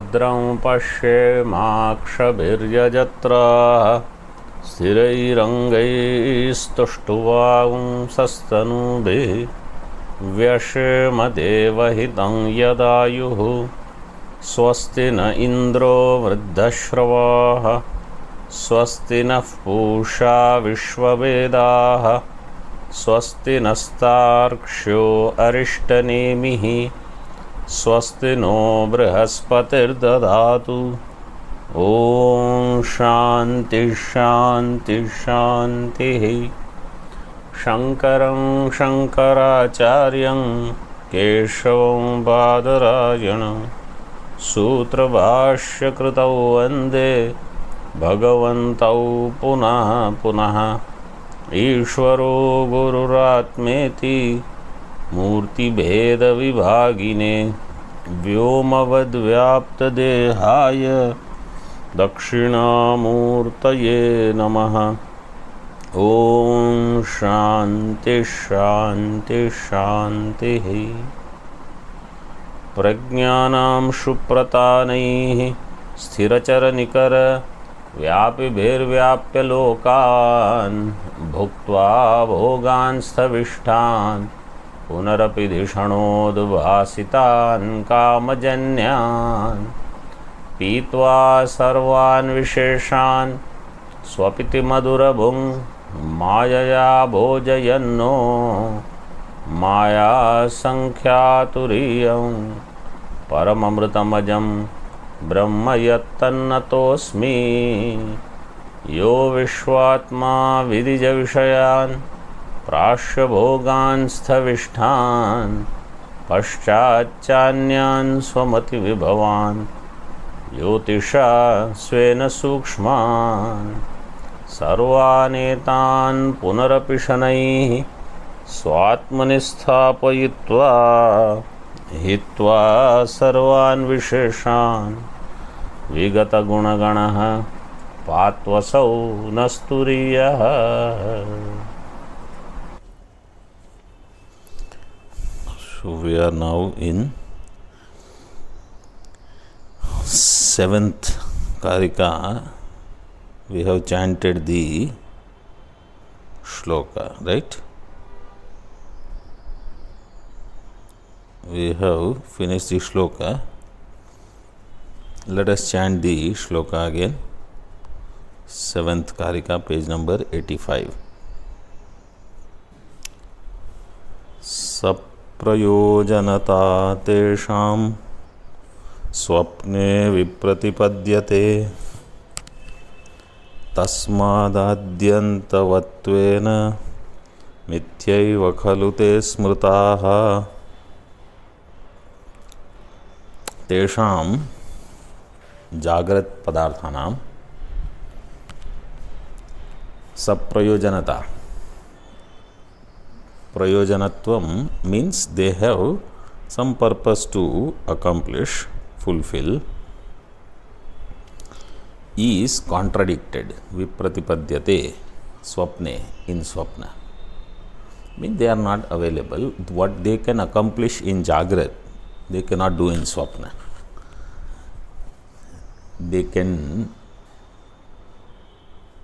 भद्रं पश्येमाक्षभिर्यजत्राः स्थिरैरङ्गैस्तुष्टुवांसस्तनूभिः व्यशेमदेवहितं यदायुः स्वस्ति न इन्द्रो वृद्धश्रवाः स्वस्ति नः पूषा विश्ववेदाः स्वस्ति नस्तार्क्ष्यो अरिष्टनेमिः स्वस्ति नो बृहस्पतिर्दधातु। ॐ शान्ति शान्ति शान्तिः। शङ्करं शङ्कराचार्यं केशवं बादरायणं सूत्रभाष्यकृतौ वन्दे भगवन्तौ पुनः पुनः। ईश्वरो गुरुरात्मेति मूर्तिभेदविभागिने व्योमवद्व्याप्तदेहाय दक्षिणामूर्तये नमः। ॐ शान्ति शान्ति शान्तिः। प्रज्ञानां सुप्रतानैः स्थिरचरनिकर व्यापिभिर्व्याप्य लोकान् भुक्त्वा भोगान्स्थविष्ठान् पुनरपि धिषणोद्भासितान् कामजन्यान् पीत्वा सर्वान् विशेषान् स्वपिति मधुरभुं मायया भोजयन्नो मायासङ्ख्यातुरीयं परममृतमजं ब्रह्म यत्तन्नतोऽस्मि। यो विश्वात्मा विदिजविषयान् प्राश्यभोगान् स्थविष्ठान् पश्चाच्चान्यान् स्वमतिविभवान् ज्योतिषा स्वेन सूक्ष्मान् सर्वानेतान् पुनरपि शनैः स्वात्मनि स्थापयित्वा हित्वा सर्वान् विशेषान् विगतगुणगणः पात्वसौ न स्तुरीयः। So we are now in 7th Karika. We have chanted the shloka, right? We have finished the shloka. Let us chant the shloka again. 7th Karika, page number 85. प्रयोजनता तेषां स्वप्ने विप्रतिपद्यते तस्मादाद्यन्तवत्वेन मिथ्यैव खलु ते स्मृताः। तेषां जागृत पदार्थानां सप्रयोजनता Prayojanatvam means they have some purpose to accomplish, fulfill, is contradicted. Vipratipadyate swapne, in swapna. Means they are not available. What they can accomplish in Jagrat, they cannot do in swapna. They can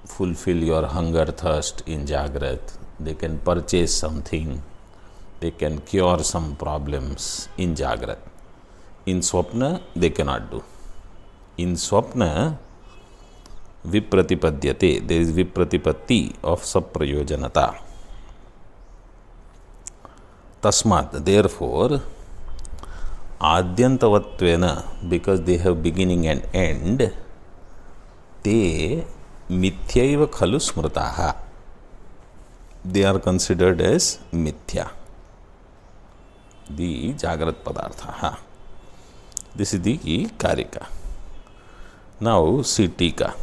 fulfill your hunger, thirst in Jagrat. They can purchase something, they can cure some problems in Jagrat. In Swapna, they cannot do. In Swapna, Vipratipadyate, there is Vipratipatti of Saprayojanata. Tasmat, therefore, Adyantavattvena, because they have beginning and end, te mithyaiva khalu smritaha. They are considered as mithya, the Jagrat Padartha. This is the Karika. Now see Tika.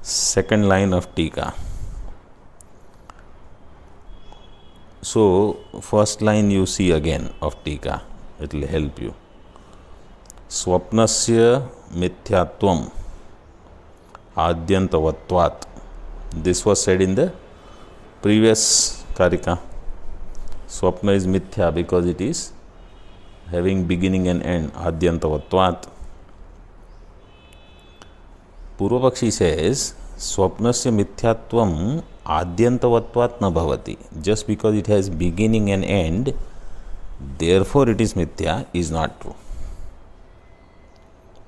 Second line of Tika. So first line you see again of Tika, it will help you. Swapnasya mithyatvam adyantavattvat. This was said in the previous Karika. Swapna is mithya because it is having beginning and end, adyantavatvat. Purvapakshi says, Swapnasya mithyatvam adyantavatvat na bhavati. Just because it has beginning and end, therefore it is mithya, is not true.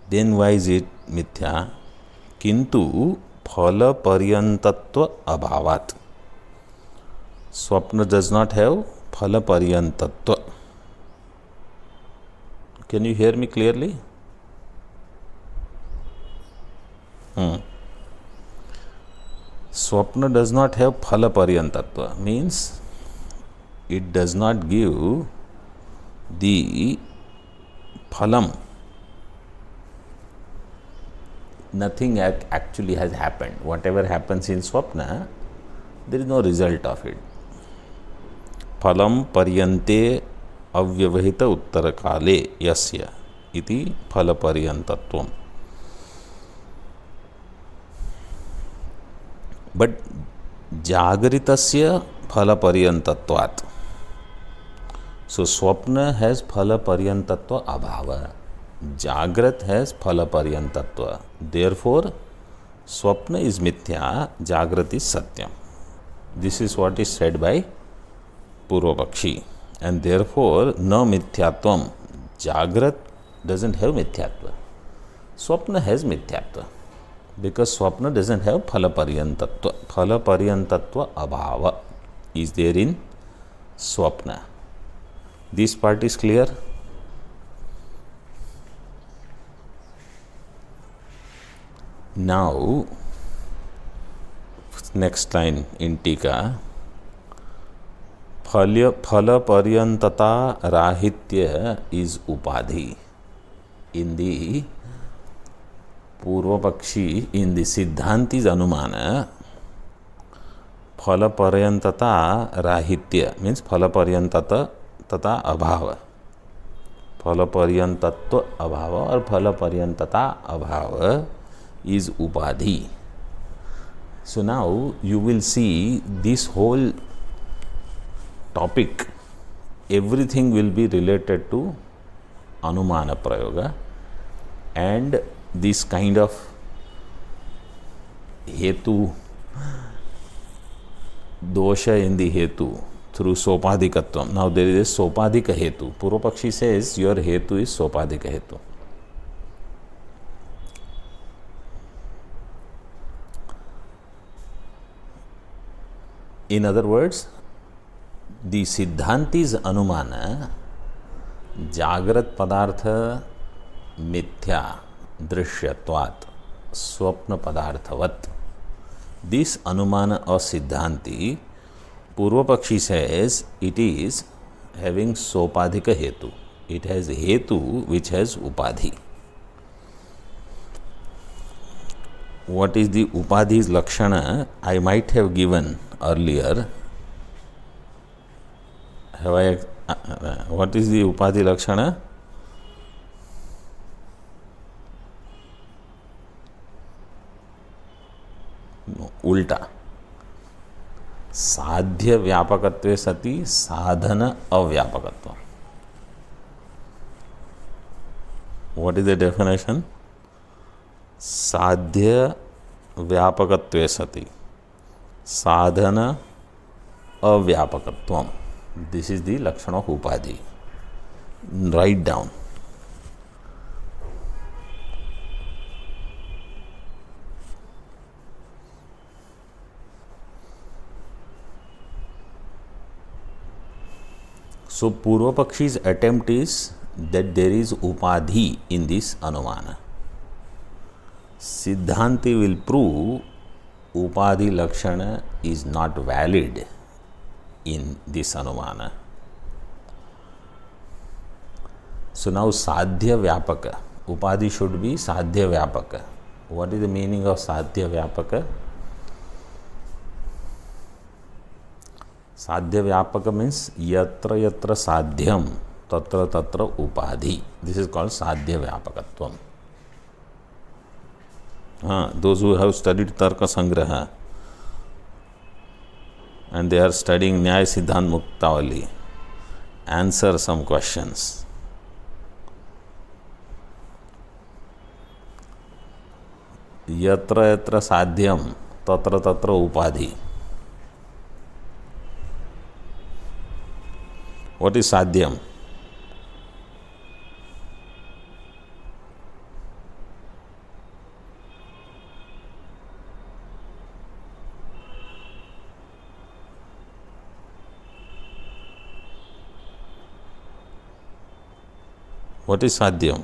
Then why is it mithya? Kintu phala paryantatva abhavat. Swapna does not have phala paryantatva. Can you hear me clearly? Swapna does not have phala paryantatva, means it does not give the phalam. Nothing actually has happened. Whatever happens in Swapna, there is no result of it. Phalam paryante avyavahita uttarakale yasya iti phala paryantatvam. But jagritasya phala paryantatvat. So Swapna has phala paryantatva abhava. Jagrat has phala paryantatva. Therefore, Swapna is mithya, Jagrat is satyam. This is what is said by Purvapakshi. And therefore, na mithyatvam. Jagrat doesn't have mithyatva. Swapna has mithyatva. Because Swapna doesn't have phala paryantatva. Phala paryantatva abhava is there in Swapna. This part is clear? Now, next line in Tika, phala paryantata rahitya is upadhi. In the Purvapakshi, in the Siddhanti's Anumana, phala paryantata rahitya means phala paryantata tata abhava. Phala paryantatva abhava or phala paryantata abhava is upadhi. So now you will see this whole topic, everything will be related to Anumana Prayoga and this kind of Hetu, dosha in the Hetu through Sopadikatvam. Now there is a Sopadika Hetu. Purvapakshi says your Hetu is Sopadika Hetu. In other words, the Siddhanti's Anumana, Jagrat Padartha Mithya Drishyatvat Swapna Padarthavat. This Anumana of Siddhanti, Purvapakshi says it is having Sopadhika Hetu. It has Hetu which has Upadhi. What is the Upadhi's Lakshana? I might have given earlier. What is the Upadhi Lakshana? No, ulta. Sadhya vyapakatve sati sadhana avyapakatva. What is the definition? Sadhya vyapakatve sati sadhana avyapakatvam. This is the Lakshana of Upadhi. Write down. So Purvapakshi's attempt is that there is Upadhi in this Anumana. Siddhanti will prove Upadhi Lakshana is not valid in this Anumana. So now Sadhya Vyapaka. Upadhi should be Sadhya Vyapaka. What is the meaning of Sadhya Vyapaka? Sadhya Vyapaka means yatra yatra sadhyam tatra tatra upadhi. This is called Sadhya Vyapakatvam. Those who have studied Tarka Sangraha and they are studying Nyaya Siddhant Muktavali, answer some questions. Yatra yatra sadhyam tatra tatra upadhi. What is sadhyam? What is sadhyam?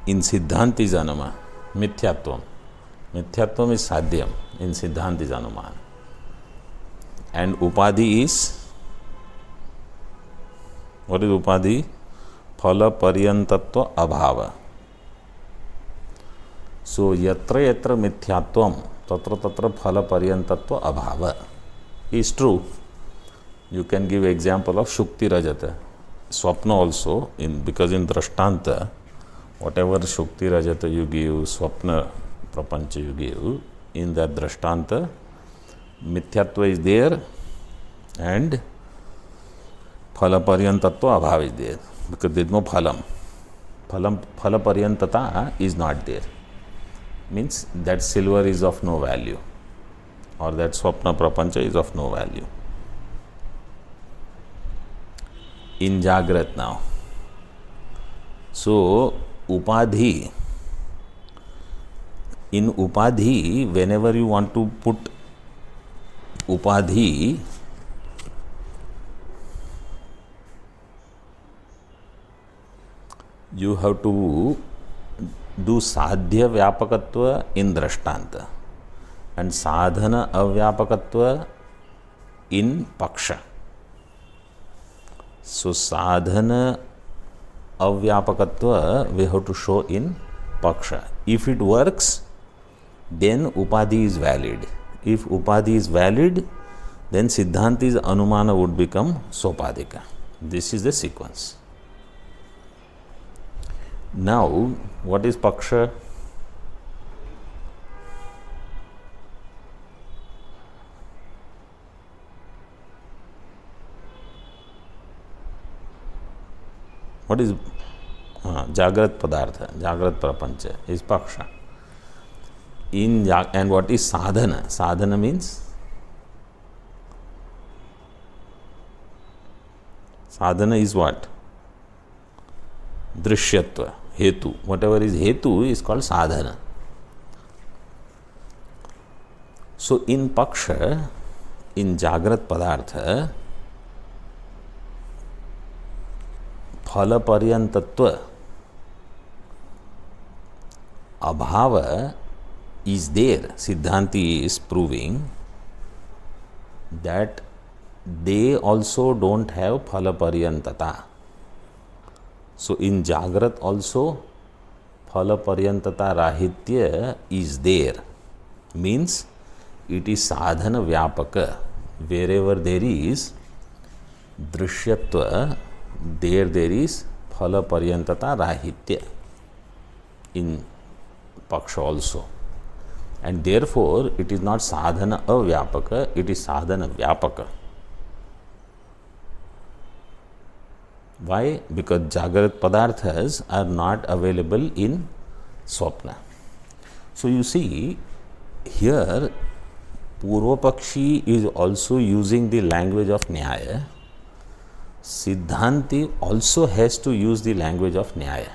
In Siddhanti Janama, Mithyatvam. Mithyatvam is sadhyam in Siddhanti Janama. And Upadhi is, what is Upadhi? Phala Paryantatva Abhava. So, yatra yatra mithyatvam tatra tatra phala paryantatva abhava is true. You can give example of Shukti Rajata. Swapna also, because in Drashtanta, whatever Shukti Rajata you give, Swapna Prapancha you give, in that Drashtanta, Mithyatva is there and Phala Paryantatva Abhava is there, because there is no Phalam. Phala Paryantata is not there. Means that silver is of no value, or that Swapna Prapancha is of no value. In Jagrat now. So, Upadhi. In Upadhi, whenever you want to put Upadhi, you have to do Sadhya Vyapakatva in Drashtanta and Sadhana Avyapakatva in Paksha. So, Sadhana Avyapakatva we have to show in Paksha. If it works, then Upadhi is valid. If Upadhi is valid, then Siddhanti's Anumana would become Sopadika. This is the sequence. Now, what is Paksha? What is Jagrat Padartha, Jagrat Prapancha is Paksha. And what is Sadhana? Sadhana means? Sadhana is what? Drishyatva, Hetu. Whatever is Hetu is called Sadhana. So, in Paksha, in Jagrat Padartha, Phala Paryantatva Abhava is there. Siddhanti is proving that they also don't have Phala Paryantata. So, in Jagrat also Phala Paryantata Rahitya is there. Means it is Sadhana Vyapaka. Wherever there is Drishyatva, there is Phala Paryantata Rahitya in Paksha also. And therefore, it is not Sadhana Avyapaka, it is Sadhana Vyapaka. Why? Because Jagrat Padarthas are not available in Swapna. So, you see, here Purvapakshi is also using the language of Nyaya. Siddhanti also has to use the language of Nyaya.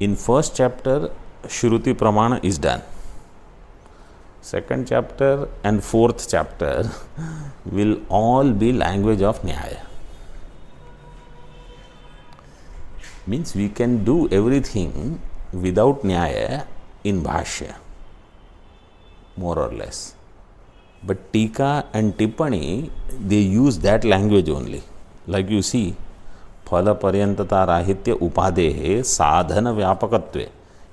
In first chapter, Shruti Pramana is done. Second chapter and fourth chapter will all be language of Nyaya. Means we can do everything without Nyaya in Bhashya, more or less. But Tika and Tippani, they use that language only. Like you see, Phala Paryantata Rahitya Upadehe Sadhana Vyapakatve.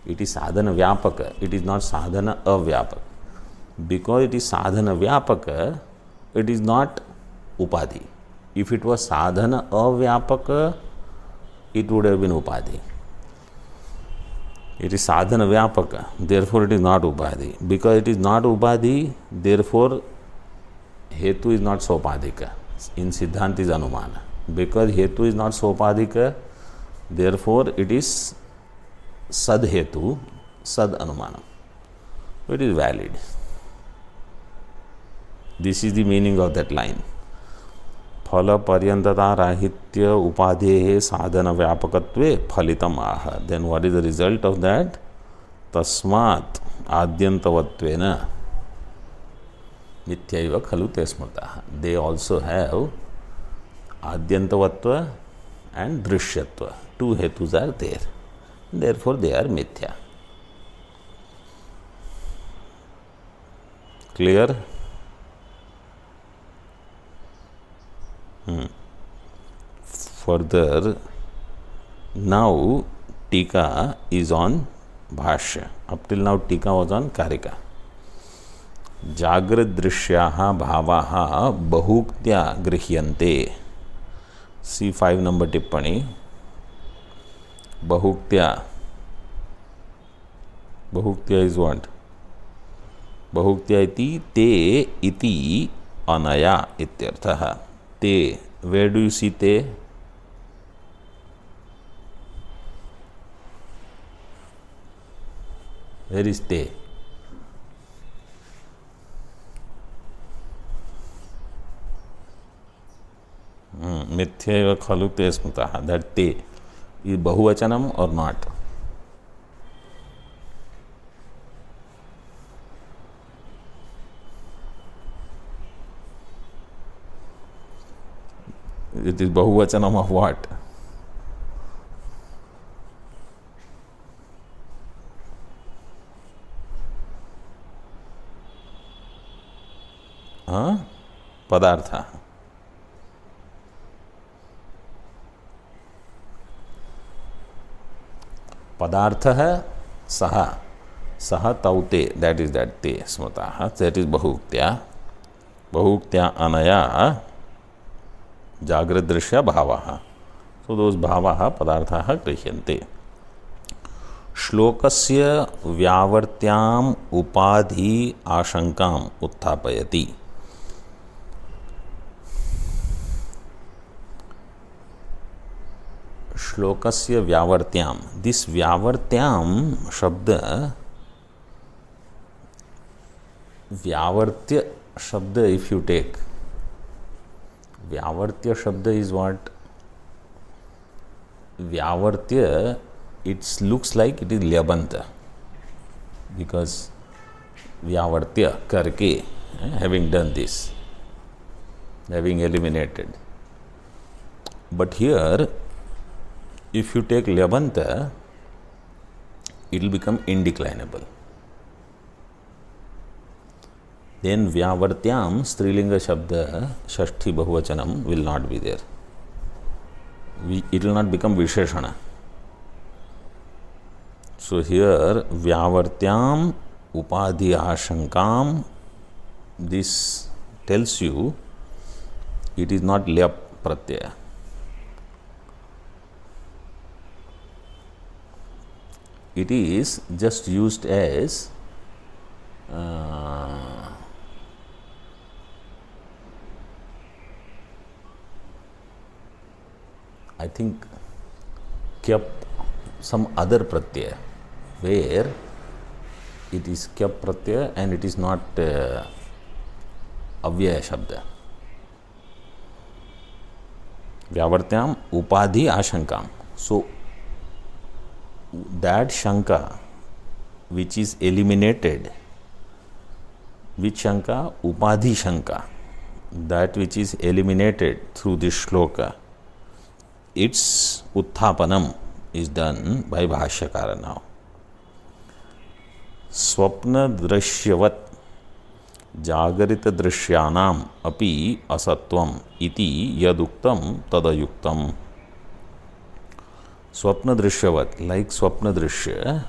It is Sadhana Vyapaka, it is not Sadhana Avyapaka. Because it is Sadhana Vyapaka, it is not Upadhi. If it was Sadhana Avyapaka, it would have been Upadhi. It is sadhana vyapaka, therefore it is not upadhi. Because it is not upadhi, therefore hetu is not sopadhika. In Siddhanta is anumana. Because hetu is not sopadhika, therefore it is sad hetu, sad anumana. So it is valid. This is the meaning of that line. फल पर्यंतता राहित्य उपाधेः साधन व्यापकत्वे फलितम आह. Then what is the result of that? तस्मात् आद्यन्तवत्वेन मिथ्यैव खलु ते स्मृताः. They also have आद्यन्तवत्व and दृश्यत्व. Two hetus are there. Therefore they are mithya. Clear? Further, now Tika is on Bhashya. Up till now Tika was on Karika. Jagrat Drishyah Bhavaha Bahuktya Grihyante. See 5 number tippani. Bahuktya. Bahuktya is what? Bahuktya iti te iti anaya ityarthaha. Te. Where do you see te? Where is te? Mithya khalu te smutaha. That te is bahuvachanam or not? It is bahuvachanam of what? Padartha. Padartha hai saha. Saha taute. That is that te smutaha. That is bahuktya. Bahuktya anaya Jagrat Drishya Bhavaha. So those Bhavaha Padarthaha Krishyante. Shlokasya Vyavartyam Upadhi Ashankam Utthapayati. Shlokasya Vyavartyam. This Vyavartyam Shabda, Vyavartya Shabda, if you take, Vyavartya Shabda is what? Vyavartya, it looks like it is Lyabanta. Because Vyavartya, karke, having done this, having eliminated. But here, if you take Lyabanta, it will become indeclinable. Then Vyavartyam, Strilinga Shabda, Shashti Bahuvachanam will not be there. It will not become Visheshana. So here, Vyavartyam Upadhi Ashankam, this tells you it is not Lyap Pratyaya. It is just used as I think Kyap, some other pratyaya, where it is Kyap pratyaya and it is not Avyaya Shabda. Vyavartyam Upadhi Ashankam. So that Shanka which is eliminated, which Shanka? Upadhi Shanka. That which is eliminated through this shloka, its utthapanam is done by Bhashyakara now. Swapna drashyavat jagarita drashyanam api asatvam iti yaduktam tadayuktam. Swapna drashyavat, like Swapna drashya,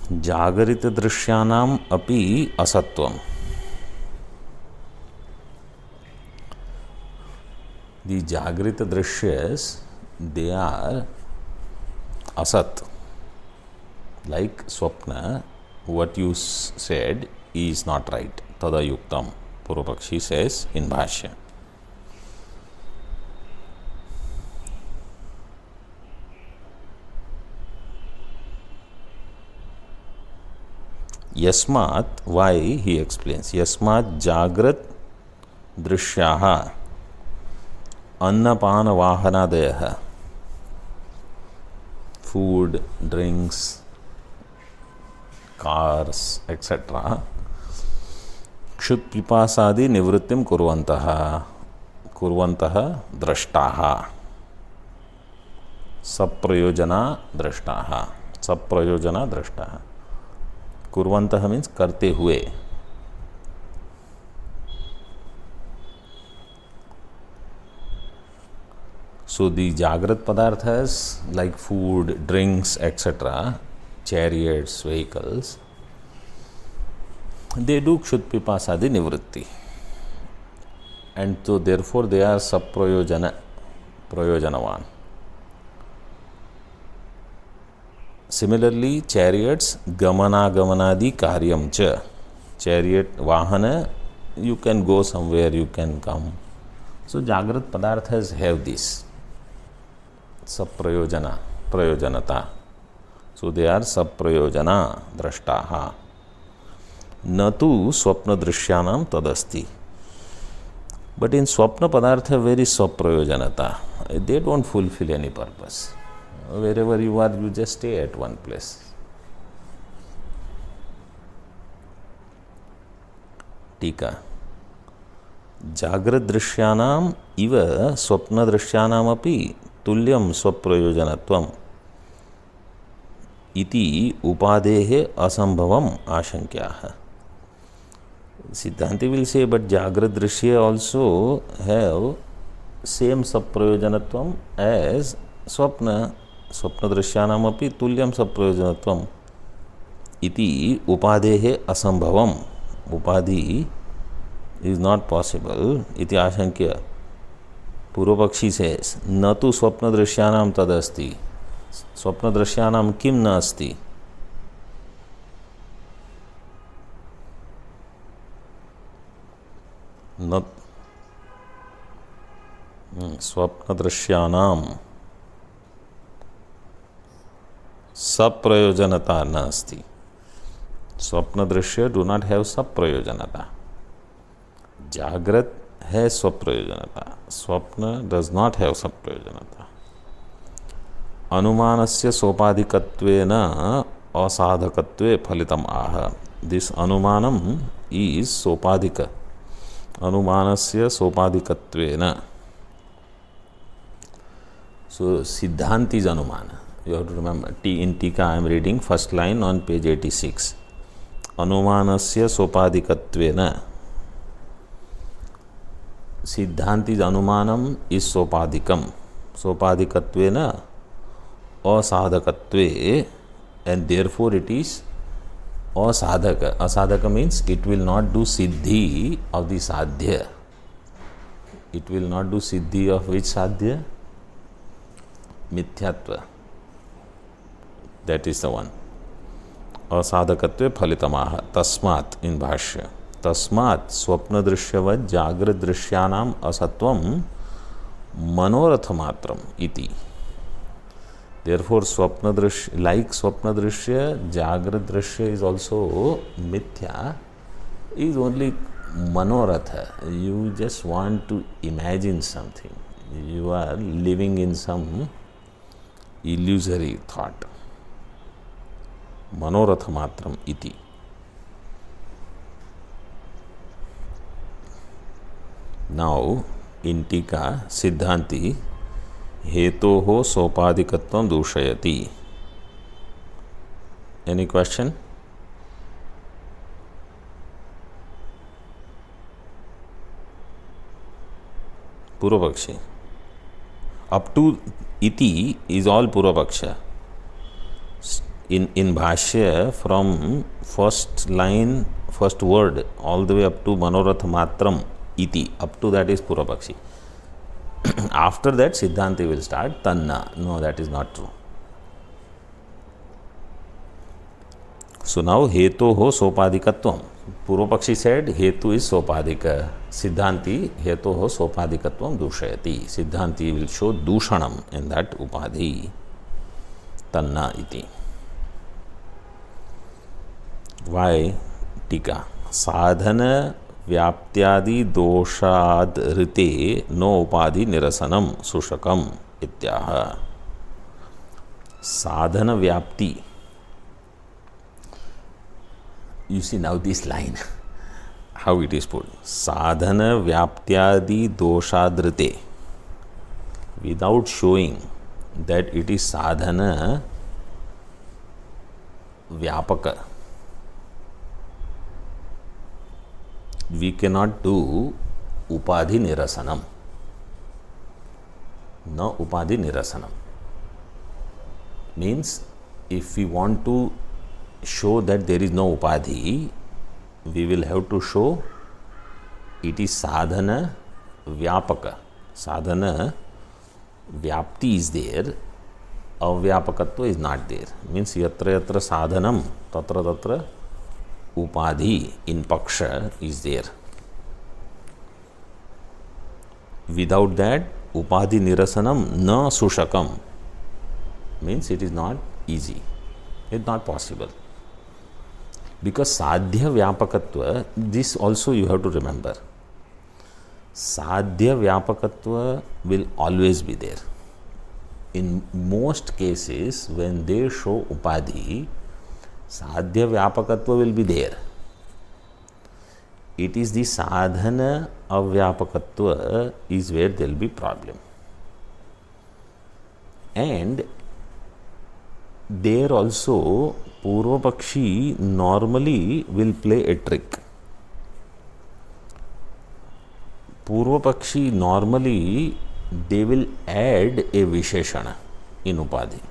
jagarita drashyanam api asatvam. The Jagrita Drishyas, they are asat. Like Swapna, what you said is not right. Tada yuktam, Purvapakshi says in Bhashya. Yasmat, why he explains? Yasmat Jagrat Drishyaha Annapana Vahanadayah, food, drinks, cars, etc. Kshut pipasadi nivrittim kurvantaha drashtaha saprayojana drashtaha. Kurvantaha means करते हुए. So the Jagrat Padarthas like food, drinks, etc., chariots, vehicles, they do Kshut Pipasadi Nivritti. And so therefore they are Prayojanavan. Similarly, chariots, Gamanagamanaadi Karyam Cha. Chariot, Vahana, you can go somewhere, you can come. So Jagrat Padarthas have this. Saprayojana, Prayojanata. So they are Saprayojana Drashtaha. Natu Swapna Drishyanam Tadasti. But in Swapna Padartha, where is Swaprayojanata? They don't fulfill any purpose. Wherever you are, you just stay at one place. Tika. Jagrat Drishyanam iva Swapna Drishyanam api tulyam Swaprayojanatvam iti upadehe asambhavam ashankyaha. Siddhanti will say, but Jagrat Drishya also have same Saprayojanatvam as Swapna. Swapna Drishyanam api tulyam Saprayojanatvam iti upadehe asambhavam. Upadhi is not possible. Iti ashankya. Purvapakshi says, Natu Swapna Drishyanam tadasti. Swapna Drishyanam kim na asti. Swapna Drishyanam Saprayojanata nasti. Swapna Drishya do not have Saprayojanata. Jagrat has Swaprayojanata. Swapna does not have Saprayojanata. Anumanasya sopadikatvena asadhakatve phalitam aha. This anumanam is sopadika. Anumanasya sopadikatvena. So Siddhanti is Anumana. You have to remember. In Tika I am reading first line on page 86. Anumanasya sopadikatvena. Siddhanti's Anumanam is sopadikam. Sopadikatvena asadhakatve, and therefore it is asadhaka. Asadhaka means it will not do siddhi of the sadhya. It will not do siddhi of which sadhya? Mithyatva. That is the one. Asadhakatve phalitamaha. Tasmat in Bhashya. Tasmat swapna drishyavad jagrat drishyanam asatvam manoratha matram iti. Therefore, Swapna Drishya, like Swapna Drishya, Jagrat Drishya is also Mithya, is only Manoratha. You just want to imagine something. You are living in some illusory thought. Manoratha matram iti. Now, in Tika, Siddhanti, Hetoho sopadikatvam dushayati. Any question? Purvapakshi. Up to iti is all Purvapaksha. In Bhashya, from first line, first word, all the way up to Manoratha matram iti, up to that is Purvapakshi. After that, Siddhanti will start Tanna. No, that is not true. So now hetu sopadikatvam. Purva Pakshi said hetu is sopadika. Siddhanti hetu sopadikatvam dushayati. Siddhanti will show dushanam in that upadhi. Tanna iti. Why? Tika. Sadhana व्याप्त्यादि Doshad ऋते no उपाधि निरसनम सुशकम इत्याह. साधन व्याप्ति. You see now this line, how it is put. Sadhana vyaptyadi doshadrite. Without showing that it is sadhana vyapaka, we cannot do upadhi nirasanam. No upadhi nirasanam. Means if we want to show that there is no upadhi, we will have to show it is sadhana vyapaka. Sadhana vyapti is there, avyapakatva is not there. Means yatra yatra sadhanam tatra tatra upadhi in paksha is there. Without that, upadhi nirasanam na sushakam. Means it is not easy. It is not possible. Because sadhya vyapakatva, this also you have to remember. Sadhya vyapakatva will always be there. In most cases, when they show upadhi, sadhya vyapakatva will be there. It is the sadhana avyapakatva is where there will be problem. And there also Purva Pakshi normally will play a trick. Purva Pakshi normally they will add a Visheshana in Upadhi.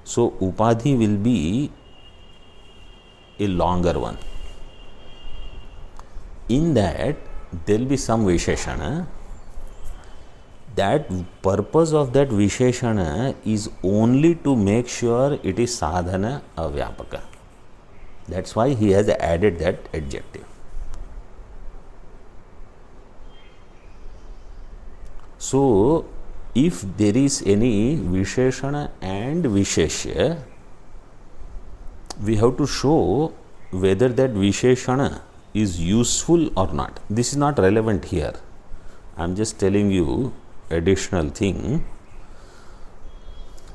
So Upadhi will be a longer one. In that there will be some Visheshana. That purpose of that Visheshana is only to make sure it is sadhana avyapaka. That's why he has added that adjective. So, if there is any Visheshana and Visheshya, we have to show whether that Visheshana is useful or not. This is not relevant here. I am just telling you additional thing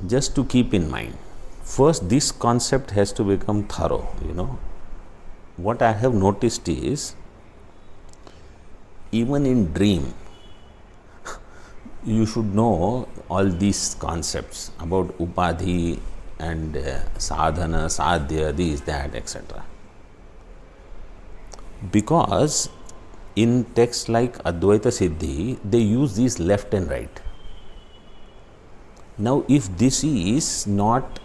just to keep in mind. First, this concept has to become thorough, What I have noticed is, even in dream, you should know all these concepts about upadhi and sadhana, sadhya, this, that, etc. Because in texts like Advaita Siddhi, they use these left and right. Now, if this is not,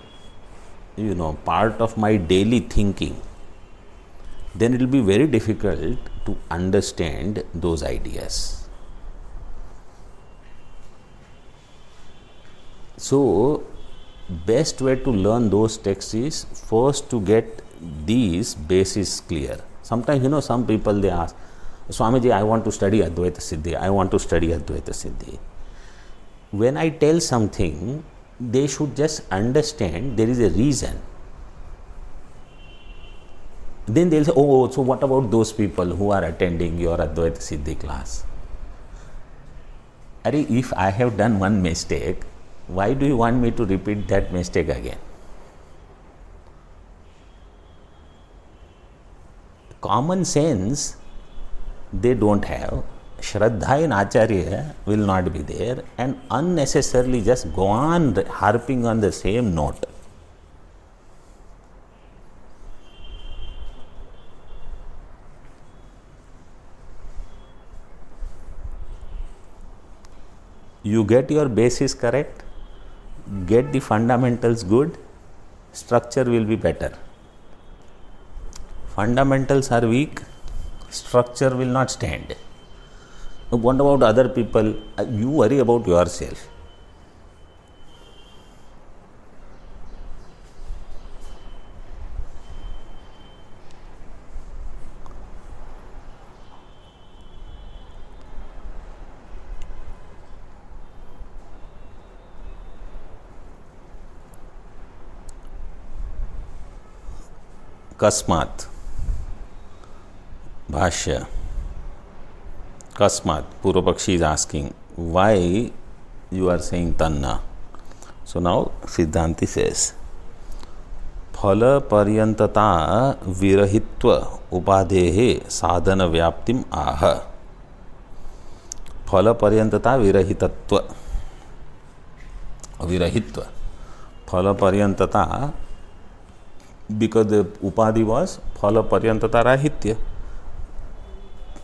part of my daily thinking, then it will be very difficult to understand those ideas. So, best way to learn those texts is first to get these bases clear. Sometimes, some people they ask, Swamiji, I want to study Advaita Siddhi. I want to study Advaita Siddhi. When I tell something, they should just understand there is a reason. Then they'll say, oh, so what about those people who are attending your Advaita Siddhi class? If I have done one mistake, why do you want me to repeat that mistake again? Common sense they don't have. Shraddha in Acharya will not be there, and unnecessarily just go on harping on the same note. You get your basis correct, get the fundamentals good, structure will be better. Fundamentals are weak, structure will not stand. What about other people? You worry about yourself. कस्मात् भाष्य कस्मात् पूर्व पक्षी is asking why you are saying tanna. So now Siddhanti says फल पर्यंतता विरहित्व उपाधेः साधन व्याप्तिम आह. फल पर्यंतता विरहितत्व विरहित्व फल पर्यंतता because the upadhi was phala paryantata rahitya.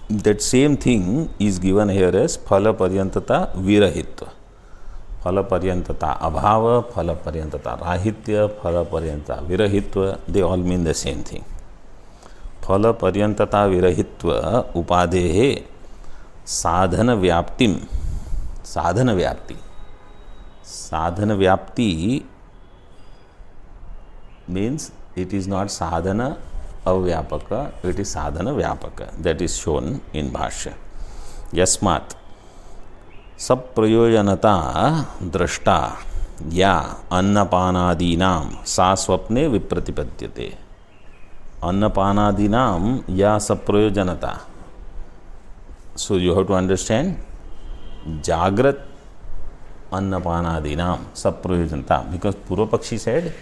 That same thing is given here as phala paryantata virahitva. Phala paryantata abhava, phala paryantata rahitya, phala paryantata virahitva, they all mean the same thing. Phala paryantata virahitva upadhehe sadhana vyaptim. Sadhana vyapti. Sadhana vyapti means it is not sadhana avyapaka, it is sadhana vyapaka. That is shown in bhashya. Yasmat saprayojanata drashta ya annapanadinam sa swapne vipratipadyate. Annapanadinam ya saprayojanata. So you have to understand Jagrat Annapanadinam saprayojanata, because Purvapakshi said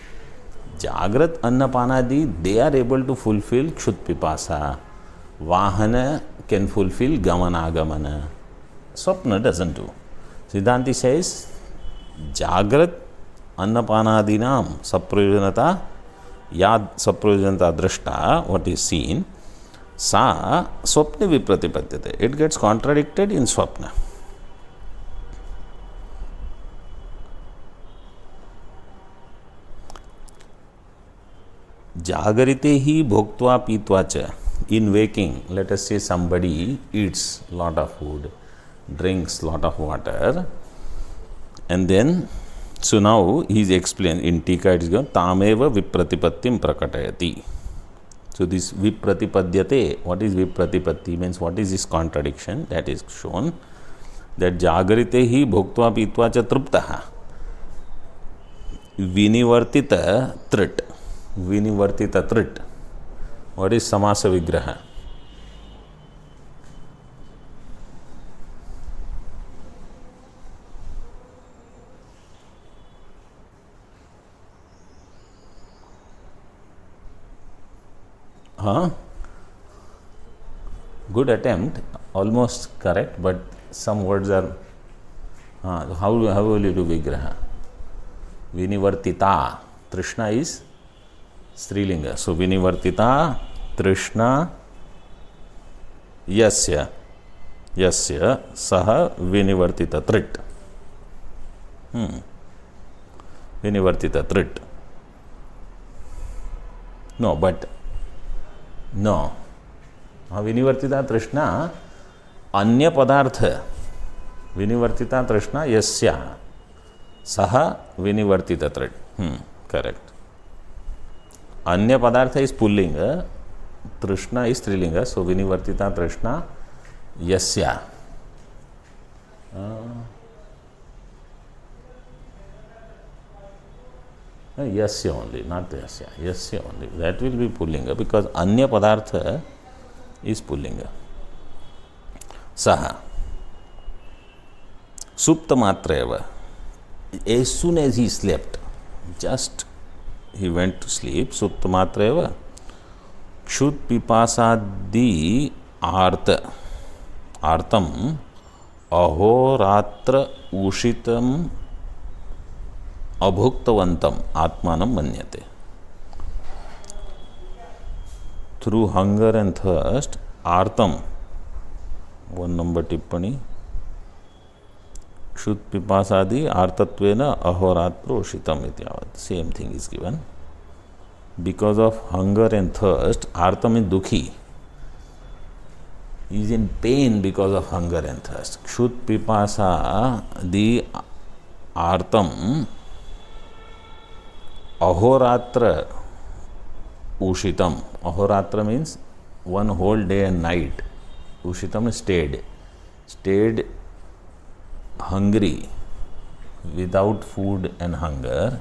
Jagrat Annapanadi, they are able to fulfill Kshut Pipasa. Vahana can fulfill Gamanagamana. Swapna doesn't do. Siddhanti says Jagrat Annapanadinam saprayojanata yad saprayojanata drashta, what is seen, sa swapne vipratipadyate. It gets contradicted in swapna. जागरिते ही भोक्त्वा पीत्वा च. In waking, let us say somebody eats lot of food, drinks lot of water, and then so now he is explained in Tika, it is given tameva vipratipattim prakatayati. So this vipratipadyate, what is vipratipatti means, what is this contradiction? That is shown that jagarite hi bhoktva pitva cha truptaha vinivartita trit. Vinivartita trit. What is samasa vigraha? Good attempt, almost correct, but some words are how will you do vigraha? Vinivartita. Trishna is Strilinga. So Vinivartita Trishna Yasya Saha Vinivartita Trit. Vinivartita Trit. No, but no. Vinivartita Trishna Anya Padartha. Vinivartita Trishna Yasya Saha Vinivartita Trit. Correct. Anya Padartha is Pullinga, Trishna is Strilinga, so Vinivartita Trishna Yasya. Yasya only, not Yasya. Yasya only. That will be Pullinga because Anya Padartha is Pullinga. Saha. Supta Matreva. As soon as he slept, just he went to sleep, Supta Matreva. Kshut Pipasadi Artam Ahoratra Ushitam Abhuktavantam Atmanam Manyate. Through hunger and thirst, Artam, 1 number tippani, Kshut Pipasadi Artatvena Ahoratra Ushitam Ityavat. Same thing is given. Because of hunger and thirst, Artam is Dukhi. He is in pain because of hunger and thirst. Kshut Pipasa the Artam Ahoratra Ushitam. Ahoratra means one whole day and night. Ushitam is stayed hungry, without food and hunger,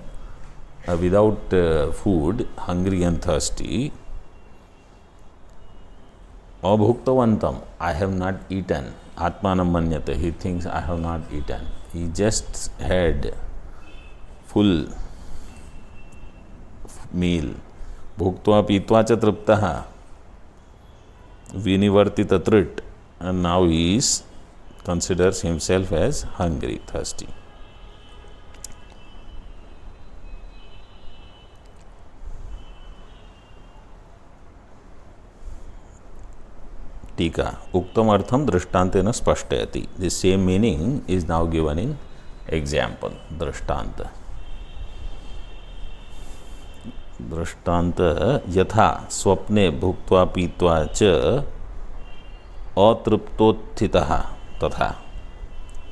without food, hungry and thirsty, Abhuktavantam, I have not eaten. Atmanam manyate, he thinks I have not eaten. He just had full meal. Bhuktva pitva cha triptaha, vinivartita trit, and now he considers himself as hungry, thirsty. Tika, uktam artham drishtantena spashtayati. The same meaning is now given in example, drishtanta. दृष्टांत यथा स्वप्ने भुक्त्वा पीत्वा च अतृप्तोत्थितः तथा.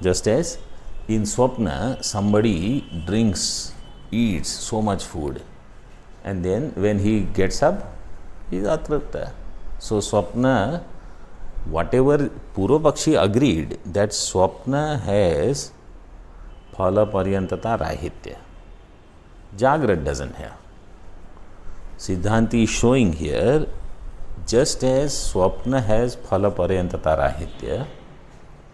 Just as in swapna somebody drinks, eats so much food, and then when he gets up, he is atripta. So swapna, whatever Purvapakshi agreed that swapna has phala paryantata rahitya, Jagrat doesn't have. Siddhanti is showing here, just as Swapna has phala paryantata rahitya,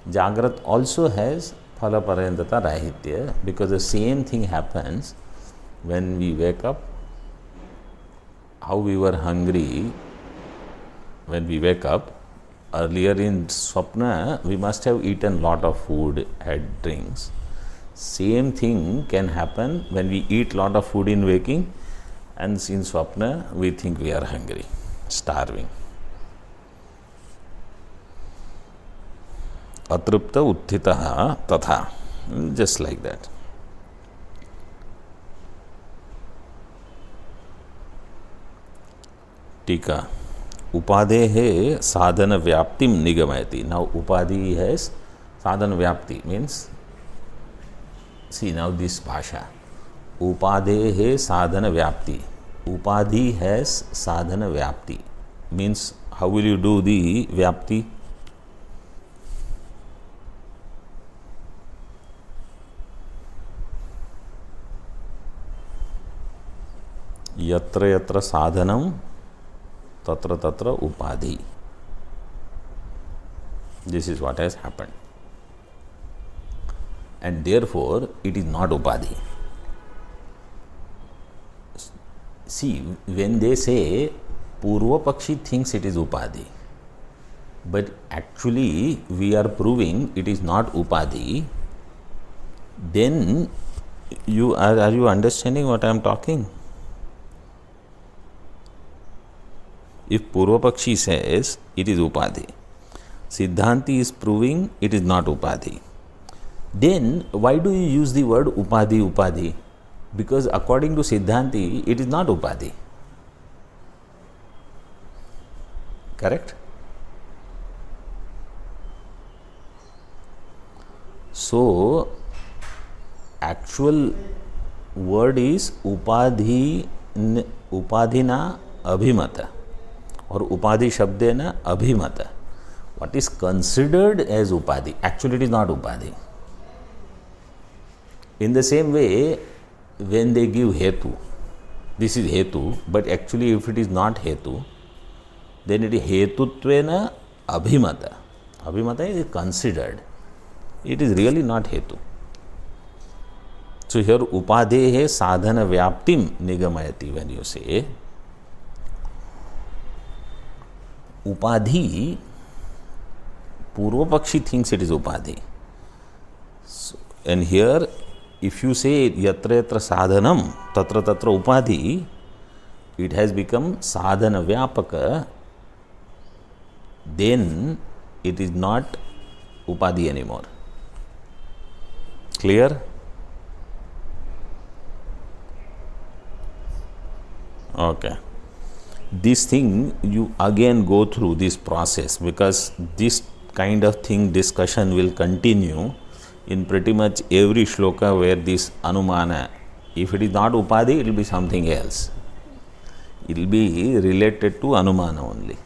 Jagrat also has phala paryantata rahitya, because the same thing happens when we wake up. How we were hungry when we wake up, earlier in Swapna we must have eaten lot of food, had drinks. Same thing can happen when we eat lot of food in waking, and in Swapna we think we are hungry, starving. Atripta utthitaha tatha, just like that. Tika, upadehe sadhana vyaptim nigamayati. Now upadhi has sadhana vyapti, means, see now this bhasha. Upadhehe sadhana vyapti. Upadhi has sadhana vyapti. Means, how will you do the vyapti? Yatra yatra sadhanam tatra tatra upadhi. This is what has happened. And therefore, it is not upadhi. See, when they say Purvapakshi thinks it is upadhi, but actually we are proving it is not upadhi, then are you understanding what I am talking? If Purvapakshi says it is upadhi, Siddhanti is proving it is not upadhi, then why do you use the word upadhi, upadhi? Because according to Siddhanti, it is not upadhi. Correct? So, actual word is upadhi, upadhina abhimata, or upadhi shabdena abhimata. What is considered as upadhi, actually it is not upadhi. In the same way, when they give hetu, this is hetu, but actually if it is not hetu, then it is hetutvena abhimata. Abhimata is considered. It is really not hetu. So here upadhehe sadhana vyaptim nigamayati, when you say upadhi, Purvapakshi thinks it is upadhi. So, and here if you say yatra yatra sadhanam tatra tatra upadhi, it has become sadhana vyapaka, then it is not upadhi anymore. Clear? Okay. This thing you again go through this process, because this kind of thing discussion will continue in pretty much every shloka where this anumana, if it is not upadhi, it will be something else. It will be related to anumana only.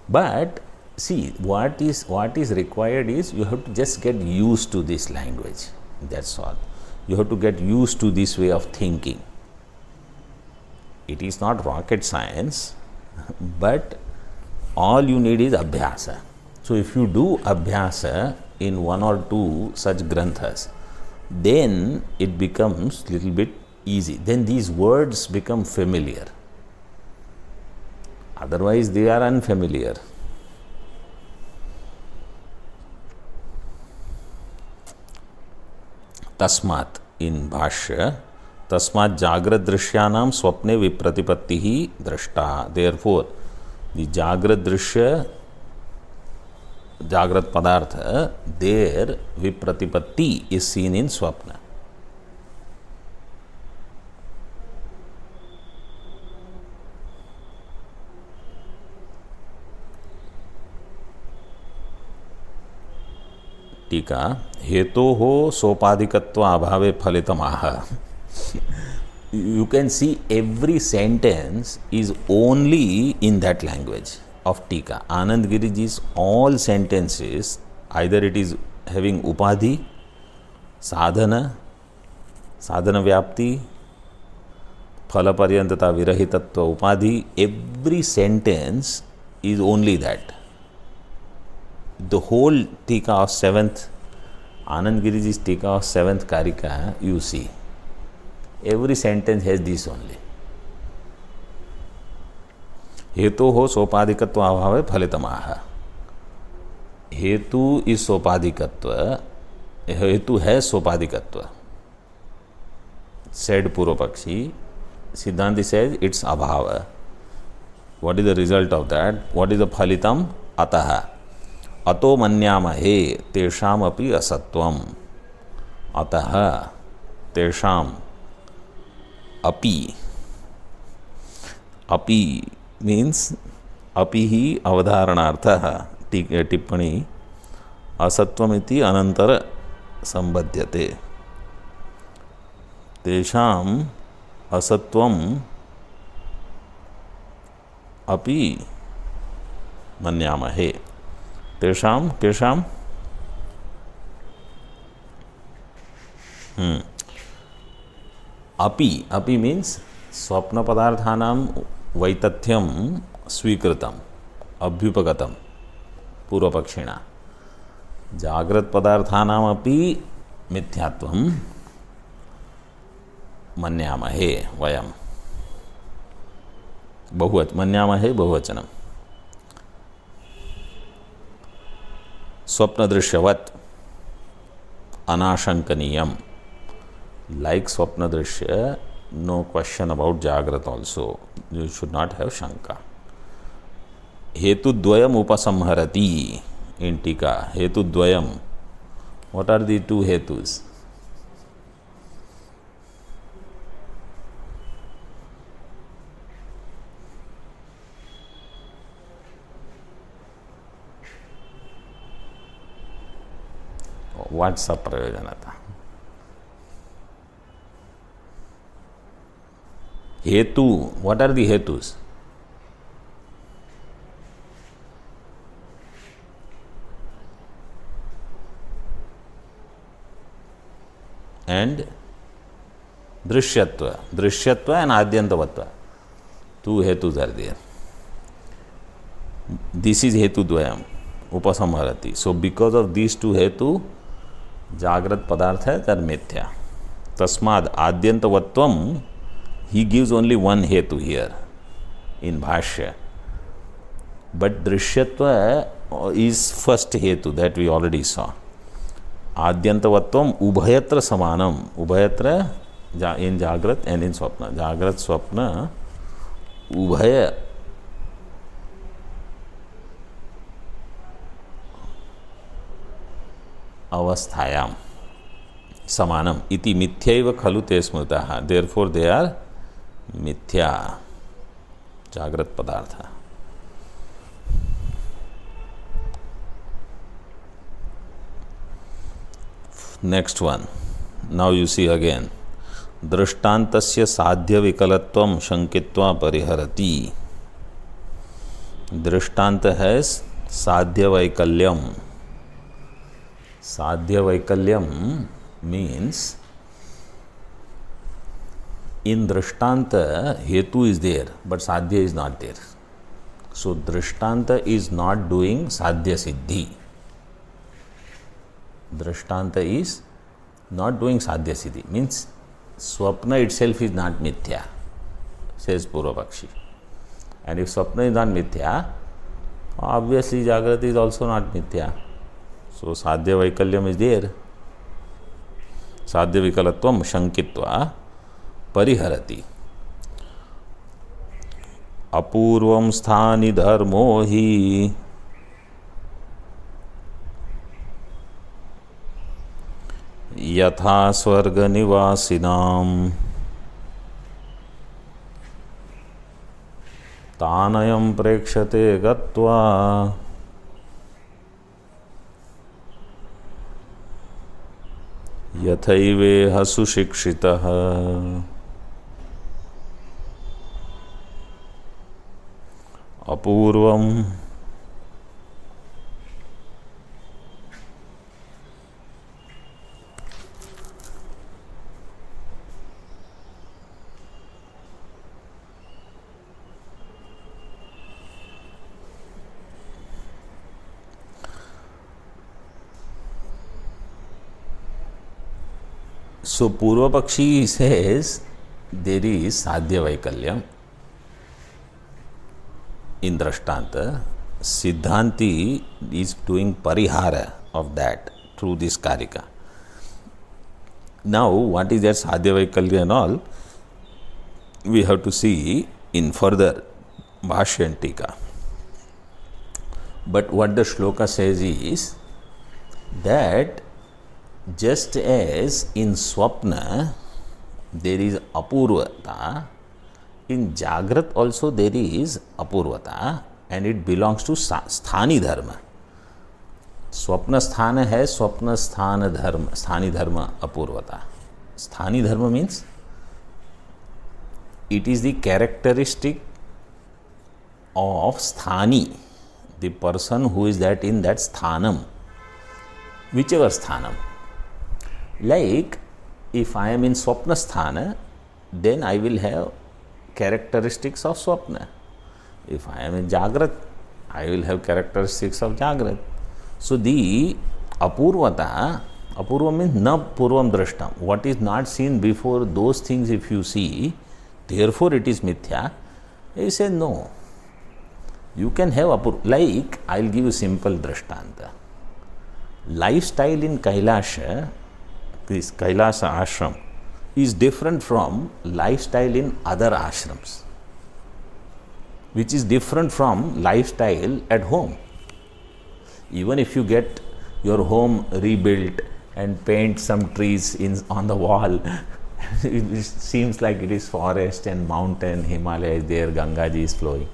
But see, what is required is you have to just get used to this language. That's all. You have to get used to this way of thinking. It is not rocket science, but all you need is abhyasa. So if you do abhyasa in one or two such granthas, then it becomes little bit easy. Then these words become familiar. Otherwise they are unfamiliar. तस्मात् in भाष्य, तस्मात् जागृत दृश्यानाम स्वप्ने विप्रतिपत्ति ही दृष्टा. Therefore the जागृत दृश्य, जागृत पदार्थ, their विप्रतिपत्ति is seen in स्वप्न. टीका, हेतो हो सोपाधिकत्व अभावे फलितमाह. You can see every sentence is only in that language of Tika. Anand Giriji's all sentences, either it is having upadhi, sadhana, sadhana vyapti, phala paryantata virahitatva upadhi, every sentence is only that. The whole Tika of 7th, Anand Giriji's Tika of 7th Karika, you see, every sentence has this only. हेतु हो सोपाधिकत्व अभावे फलितमाह. हेतु is सोपाधिकत्व, हेतु है सोपाधिकत्व. Said पूर्व पक्षी, Siddhanti says it's abhava. What is the result of that? What is the phalitam? Ataha. अतो मन्यामहे तेषाम अपि असत्वम. अतः तेषाम अपि. अपि मीन्स अपि ही अवधारणार्थः. टिप्पणी, असत्वमिति अनंतर संबध्यते. तेषाम असत्वम अपि मन्यामहे. तेषाम केषाम अपि. अपि मीन्स स्वप्न पदार्थानां वैतथ्यम स्वीकृतम अभ्युपगतम पूर्वपक्षिणा. जागृत पदार्थानाम अपि मिथ्यात्वम मन्यामहे वयम. मन्यामहे बहुवचनम. स्वप्न दृश्यवत अनाशंकनीयम. Like स्वप्न दृश्य, no question about जागृत also. You should not have शंका. हेतुद्वयम उपसंहरति in टीका. हेतुद्वयम. What are the two हेतुस? What's the प्रयोजनता? हेतु. What are the हेतुस? And दृश्यत्व. दृश्यत्व and आद्यंतवत्व. Two हेतुस are there. This is हेतु द्वयम उपसंहरति. So because of these two हेतु, जागृत पदार्थ है तर मिथ्या. तस्माद आद्यंतवत्वम, he gives only one हेतु here in भाष्य, but दृश्यत्व is first हेतु that we already saw. आद्यंतवत्वम उभयत्र समानम. उभयत्र in जागृत and in स्वप्न. जागृत स्वप्न उभय अवस्थायाम समानम इति मिथ्यैव खलु ते स्मृताः. देयरफॉर दे आर मिथ्या. जागृत पदार्थ. Next one. Now you see again. दृष्टान्तस्य साध्य विकलत्वं शंकित्वा परिहरति. दृष्टांत है साध्य वैकल्यम. साध्य वैकल्यम means in दृष्टांत हेतु is there but साध्य is not there. So Drishtanta is not doing Sadhya Siddhi. Drishtanta is not doing Sadhya Siddhi. Means Swapna itself is not Mithya, says Purvapakshi. And if Swapna is not Mithya, obviously Jagrata is also not Mithya. So Sadhya Vaikalyam is there. Sadhya Vikalatvam Shankitva Pariharati. Apurvam sthani dharmo hi yatha swarga nivasinam tanayam prekshate gatva yathaiveha sushikshitah apurvam So Purvapakshi says there is Sadhya Vaikalyam in Drishtanta. Siddhanti is doing parihara of that through this karika. Now, what is that Sadhya Vaikalya and all? We have to see in further Bhashya and Tika. But what the shloka says is that just as in Swapna there is Apurvata, in Jagrat also there is Apurvata and it belongs to Sthani Dharma. Swapna Sthana hai Swapna Sthana Dharma, Sthani Dharma Apurvata. Sthani Dharma means it is the characteristic of Sthani, the person who is that in that Sthanam, whichever Sthanam. Like if I am in Swapna Sthana, then I will have characteristics of Swapna. If I am in Jagrat, I will have characteristics of Jagrat. So the Apurvata, Apurva means na purvam drashtam. What is not seen before, those things if you see, therefore it is mithya. He says no. You can have Apurva. Like, I will give you simple drashtanta. Lifestyle in Kailasha, this Kailasa ashram, is different from lifestyle in other ashrams, which is different from lifestyle at home. Even if you get your home rebuilt and paint some trees on the wall, it seems like it is forest and mountain, Himalaya is there, Ganga ji is flowing.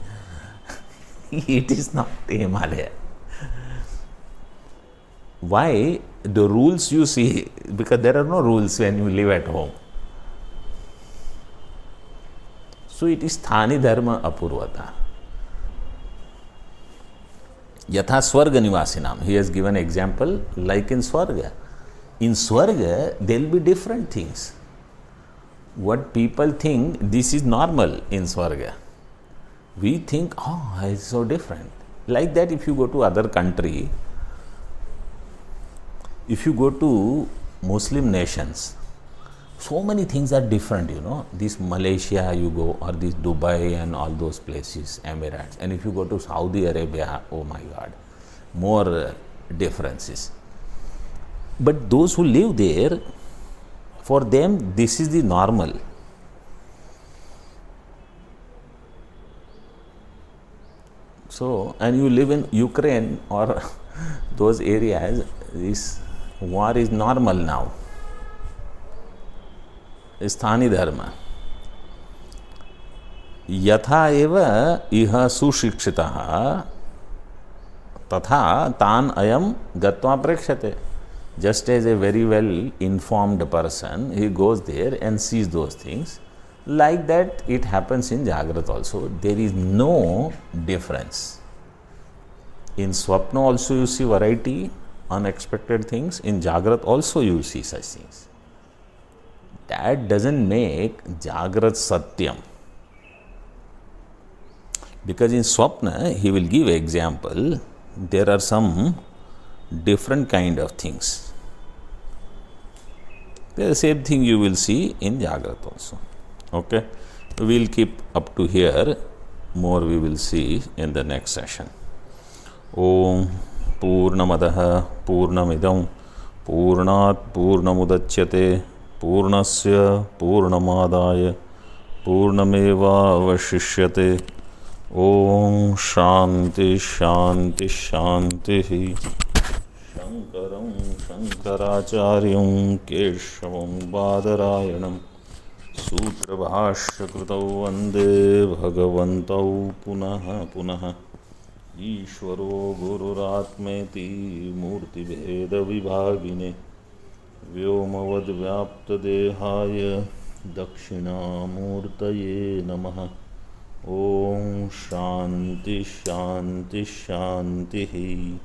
It is not the Himalaya. Why? The rules you see, because there are no rules when you live at home. So it is Sthani Dharma Apurvata. Yatha Swarga Nivasinam. He has given example like in Swarga. In Swarga, there will be different things. What people think, this is normal in Swarga. We think, oh, it's so different. Like that, if you go to other country, if you go to Muslim nations, so many things are different, you know. This Malaysia you go, or this Dubai and all those places, Emirates. And if you go to Saudi Arabia, oh my God, more differences. But those who live there, for them, this is the normal. So, and you live in Ukraine or those areas, this war is normal now. Sthani Dharma. Yatha eva iha sushikshitaha tatha tan ayam gatva prekshate. Just as a very well informed person, he goes there and sees those things. Like that, it happens in Jagrat also. There is no difference. In Swapna also you see variety, unexpected things. In Jagrat also you see such things. That doesn't make Jagrat Satyam. Because in Swapna, he will give example, there are some different kind of things. The same thing you will see in Jagrat also. Okay, we will keep up to here. More we will see in the next session. Om Purnamadaha Purnamidam Purnat Purnamudachyate Purnasya Purnamadaya Purnameva Vashishyate. Om Shanti Shanti Shanti. Shankaram Shankaracharyam Keshavam Badarayanam Sutra Bhashya Krutau Vande Bhagavantau Punaha Punaha Ishvaro Gururatmeti Murti Bheda Vibhagine Vyomavad Vyapta Dehaya Dakshinamurtaye Namaha. Om Shanti Shanti Shanti.